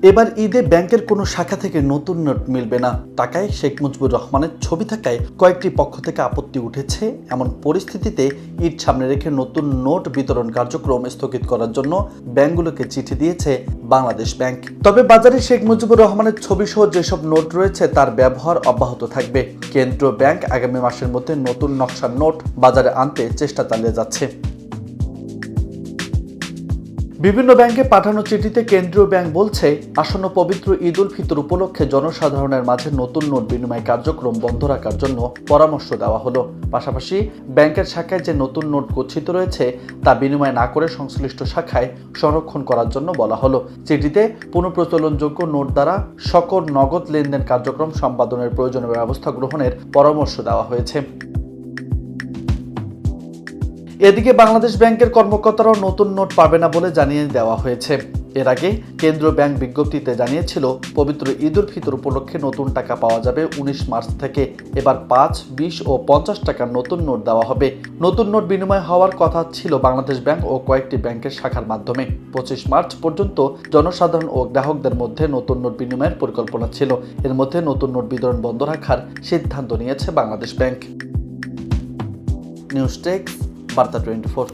এবার ঈদে ব্যাংকের কোনো শাখা থেকে নতুন নোট মিলবে না। টাকায় শেখ মুজিবুর রহমানের ছবি থাকায় কয়েকটি পক্ষ থেকে আপত্তি উঠেছে। এমন পরিস্থিতিতে ঈদ সামনে রেখে নতুন নোট বিতরণ কার্যক্রম স্থগিত করার জন্য ব্যাংকগুলোকে চিঠি দিয়েছে বাংলাদেশ ব্যাংক। তবে বাজারে শেখ মুজিবুর রহমানের ছবি সহ যেসব নোট রয়েছে তার ব্যবহার অব্যাহত থাকবে। কেন্দ্রীয় ব্যাংক আগামী মাসের মধ্যে নতুন নকশার নোট বাজারে আনতে চেষ্টা চালিয়ে যাচ্ছে। বিভিন্ন ব্যাংকে পাঠানো চিঠিতে কেন্দ্রীয় ব্যাংক বলছে, আসন্ন পবিত্র ঈদ উল ফিতর উপলক্ষে জনসাধারণের মাঝে নতুন নোট বিনিময় কার্যক্রম বন্ধ রাখার জন্য পরামর্শ দেওয়া হলো। পাশাপাশি ব্যাংকের শাখায় যে নতুন নোট গচ্ছিত রয়েছে তা বিনিময় না করে সংশ্লিষ্ট শাখায় সংরক্ষণ করার জন্য বলা হলো। চিঠিতে পুনঃপ্রচলনযোগ্য নোট দ্বারা সকল নগদ লেনদেন কার্যক্রম সম্পাদনের প্রয়োজনীয় ব্যবস্থা গ্রহণের পরামর্শ দেওয়া হয়েছে। এদিকে বাংলাদেশ ব্যাংকের কর্মকর্তারাও নতুন নোট পাবে না বলে জানিয়ে দেওয়া হয়েছে। এর আগে কেন্দ্রীয় ব্যাংক বিজ্ঞপ্তিতে জানিয়েছিল, পবিত্র ঈদ উল ফিতর উপলক্ষে নতুন টাকা পাওয়া যাবে 19 মার্চ থেকে। এবার 5, 20 ও 50 টাকার নতুন নোট দেওয়া হবে। নতুন নোট বিনিময় হওয়ার কথা ছিল বাংলাদেশ ব্যাংক ও কয়েকটি ব্যাংকের শাখার মাধ্যমে। 25 মার্চ পর্যন্ত জনসাধারণ ও গ্রাহকদের মধ্যে নতুন নোট বিনিময়ের পরিকল্পনা ছিল। এর মধ্যে নতুন নোট বিতরণ বন্ধ রাখার সিদ্ধান্ত নিয়েছে বাংলাদেশ ব্যাংক। নিউজ ডেস্ক, বার্তা 24।